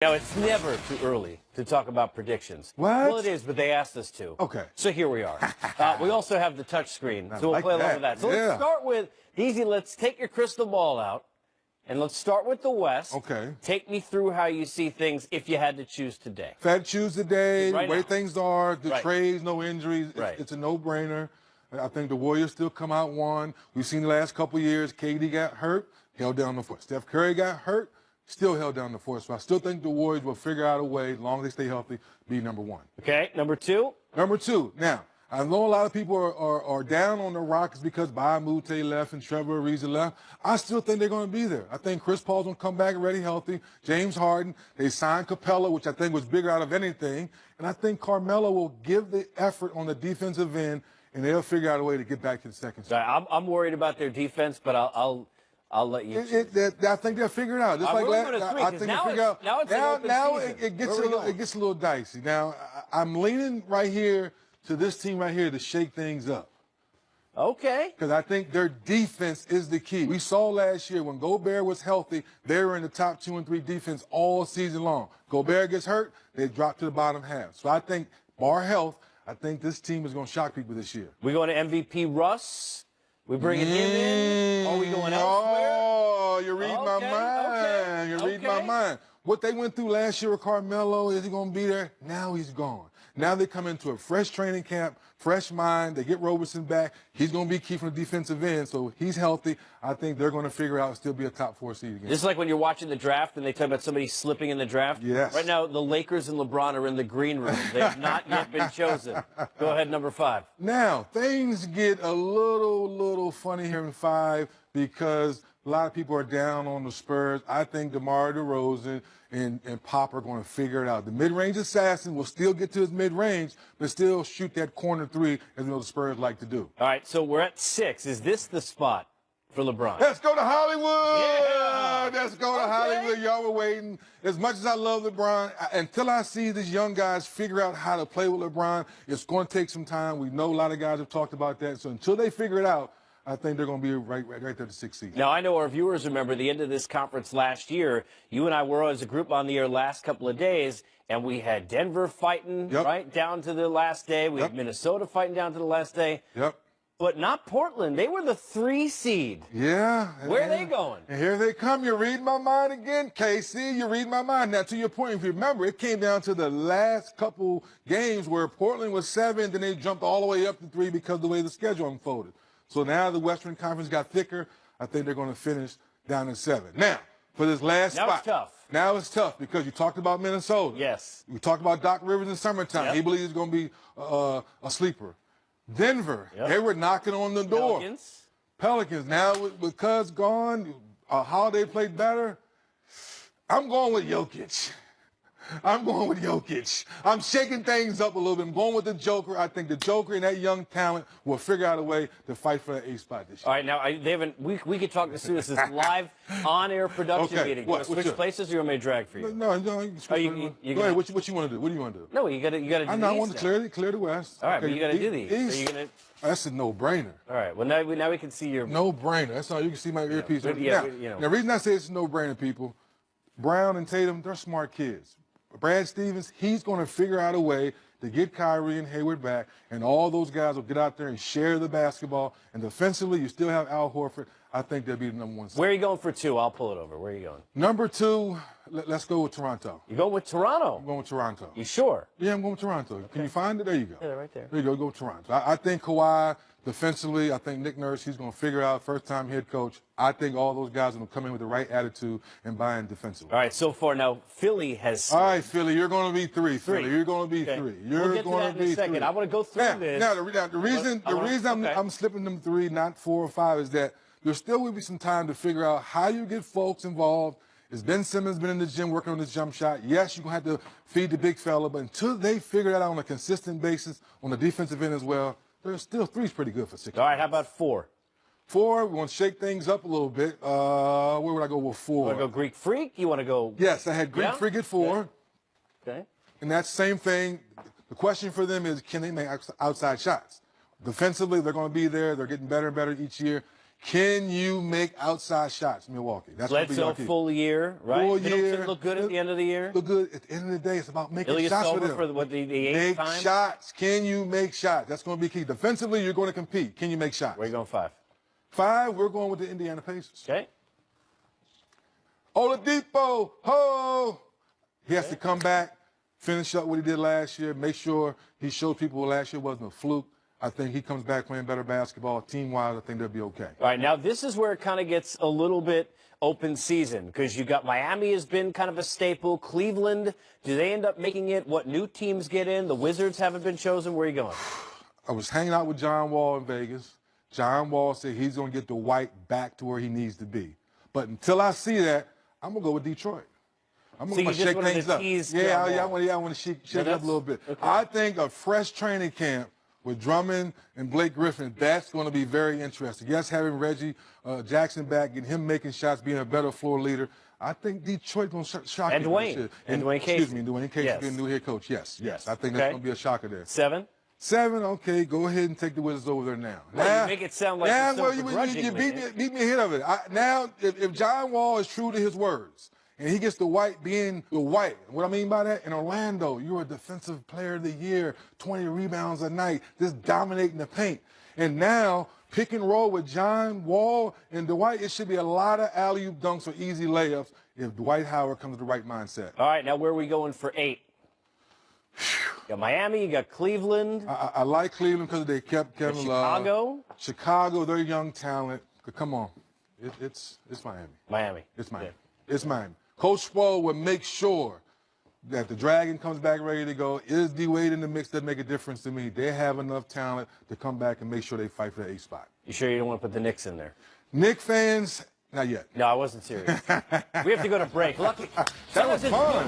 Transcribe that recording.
Now, it's never too early to talk about predictions. What? Well, it is, but they asked us to. Okay. So here we are. We also have the touch screen, so we'll like play along that. with that. So Yeah. let's start with, easy, let's take your crystal ball out, and let's start with the West. Okay. Take me through how you see things if you had to choose today. If I had to choose today, Right the way now. things are, the Right. trades, no injuries, Right. it's a no-brainer. I think the Warriors still come out one. We've seen the last couple of years, KD got hurt, held down the fort. Steph Curry got hurt, still held down the fort. So I still think the Warriors will figure out a way, as long as they stay healthy, be number one. Okay, number two? Number two, now, I know a lot of people are down on the Rockets because Mute left and Trevor Ariza left. I still think they're going to be there. I think Chris Paul's going to come back ready, healthy. James Harden, they signed Capella, which I think was bigger out of anything. And I think Carmelo will give the effort on the defensive end, and they'll figure out a way to get back to the second side. I'm worried about their defense, but I'll let you. I think they'll figure it out. Just like we're going to three, I think they'll figure out. Now it's an open season. It gets a little dicey. Now I'm leaning right here to this team right here to shake things up. Okay. Because I think their defense is the key. We saw last year when Gobert was healthy, they were in the top 2 and 3 defense all season long. Gobert gets hurt, they drop to the bottom half. So I think, bar health, I think this team is going to shock people this year. We going to MVP Russ? We bringing him in? Are we going elsewhere? Oh, you read my mind. Okay, You read my mind. What they went through last year with Carmelo, is he going to be there? Now he's gone. Now they come into a fresh training camp, fresh mind. They get Roberson back. He's going to be key from the defensive end, so he's healthy. I think they're going to figure out and still be a top 4 seed again. This is like when you're watching the draft and they talk about somebody slipping in the draft. Yes. Right now, the Lakers and LeBron are in the green room. They have not yet been chosen. Go ahead, number 5. Now, things get a little funny here in 5 because a lot of people are down on the Spurs. I think DeMar DeRozan and Pop are going to figure it out. The mid-range assassin will still get to his mid-range, but still shoot that corner three, as you know the Spurs like to do. All right, so we're at 6. Is this the spot for LeBron? Let's go to Hollywood! Yeah! Let's go to Hollywood. Y'all were waiting. As much as I love LeBron, until I see these young guys figure out how to play with LeBron, it's going to take some time. We know a lot of guys have talked about that. So until they figure it out, I think they're going to be right there to 6th seed. Now, I know our viewers remember the end of this conference last year. You and I were as a group on the air last couple of days, and we had Denver fighting right down to the last day. We had Minnesota fighting down to the last day. But not Portland. They were the 3 seed. Yeah. Where are they going? And here they come. You read my mind again, KC. You read my mind. Now, to your point, if you remember, it came down to the last couple games where Portland was 7, then they jumped all the way up to 3 because of the way the schedule unfolded. So now the Western Conference got thicker. I think they're going to finish down at 7. Now, for this last spot. Now it's tough. Now it's tough because you talked about Minnesota. Yes. We talked about Doc Rivers in summertime. He believes he's going to be a sleeper. Denver, they were knocking on the door. Pelicans. Now with Cuz gone, Holiday played better. I'm going with Jokic. I'm shaking things up a little bit. I'm going with the Joker. I think the Joker and that young talent will figure out a way to fight for that 8th spot this year. All right, now, we could talk this through. This is live on-air production meeting. You want to switch places or you want me to drag for you? No, you can switch. Go ahead. What you want to do? What do you want to do? No, you got to do these. I want to clear the West. All right, but you got to do these. That's a no-brainer. All right. Well, now we can see your no-brainer. That's all. You can see my earpiece. Now, the reason I say it's a no-brainer, people, Brown and Tatum, they're smart kids. Brad Stevens, he's going to figure out a way to get Kyrie and Hayward back, and all those guys will get out there and share the basketball. And defensively, you still have Al Horford. I think they'll be the number 1 seed. Where are you going for 2? I'll pull it over. Where are you going? Number 2, let's go with Toronto. You going with Toronto? I'm going with Toronto. You sure? Yeah, I'm going with Toronto. Okay. Can you find it? There you go. Yeah, right there. There you go. Go with Toronto. I think Kawhi, defensively, I think Nick Nurse, he's going to figure out, first-time head coach. I think all those guys are going to come in with the right attitude and buy in defensively. All right, so far now, Philly has... All right, Philly, you're going to be 3. Philly, you're going to be 3. We'll get to that in a second. I want to go through this. Now, the reason I'm slipping them 3, not 4 or 5, is that there still will be some time to figure out how you get folks involved. Has Ben Simmons been in the gym working on his jump shot? Yes, you're going to have to feed the big fella, but until they figure that out on a consistent basis on the defensive end as well, there's still 3's pretty good for 6. All right, how about 4? 4, we want to shake things up a little bit. Where would I go with 4? You want to go Greek Freak? You want to go... Yes, I had Greek Freak at 4. Okay. And that same thing, the question for them is, can they make outside shots? Defensively, they're going to be there. They're getting better and better each year. Can you make outside shots, Milwaukee? That's going to be our key. Full year, right? Full Middleton year. look good at the end of the year? Look good. At the end of the day, it's about making Ilya shots Silva with them. for the eighth make time? shots. Can you make shots? That's going to be key. Defensively, you're going to compete. Can you make shots? Where are you going 5? 5, we're going with the Indiana Pacers. Okay. Oladipo, ho! He has to come back, finish up what he did last year, make sure he showed people last year wasn't a fluke. I think he comes back playing better basketball. Team-wise, I think they'll be okay. All right, now this is where it kind of gets a little bit open season because you got Miami has been kind of a staple. Cleveland, do they end up making it? What new teams get in? The Wizards haven't been chosen. Where are you going? I was hanging out with John Wall in Vegas. John Wall said he's going to get Dwight back to where he needs to be. But until I see that, I'm going to go with Detroit. I'm going to shake things up. I want to shake it up a little bit. Okay. I think a fresh training camp with Drummond and Blake Griffin, that's going to be very interesting. Yes, having Reggie Jackson back, getting him making shots, being a better floor leader. I think Detroit's going to shock and you. Dwayne. And Dwayne Casey. Excuse me, Dwayne Casey being new head coach. Yes. I think that's going to be a shocker there. 7? 7, okay. Go ahead and take the Wizards over there now. Well, you make it sound like you beat me ahead of it. Now, if John Wall is true to his words, and he gets Dwight being Dwight. What I mean by that, in Orlando, you're a defensive player of the year, 20 rebounds a night, just dominating the paint. And now, pick and roll with John Wall and Dwight, it should be a lot of alley-oop dunks or easy layups if Dwight Howard comes with the right mindset. All right, now where are we going for 8? You got Miami, you got Cleveland. I like Cleveland because they kept Kevin Love. Chicago, their young talent. Come on. It's Miami. Miami. It's Miami. Yeah. It's Miami. Coach Spo will make sure that the Dragon comes back ready to go. Is D-Wade in the mix? Doesn't make a difference to me. They have enough talent to come back and make sure they fight for the 8th spot. You sure you don't want to put the Knicks in there? Knicks fans, not yet. No, I wasn't serious. We have to go to break. Lucky. That was fun.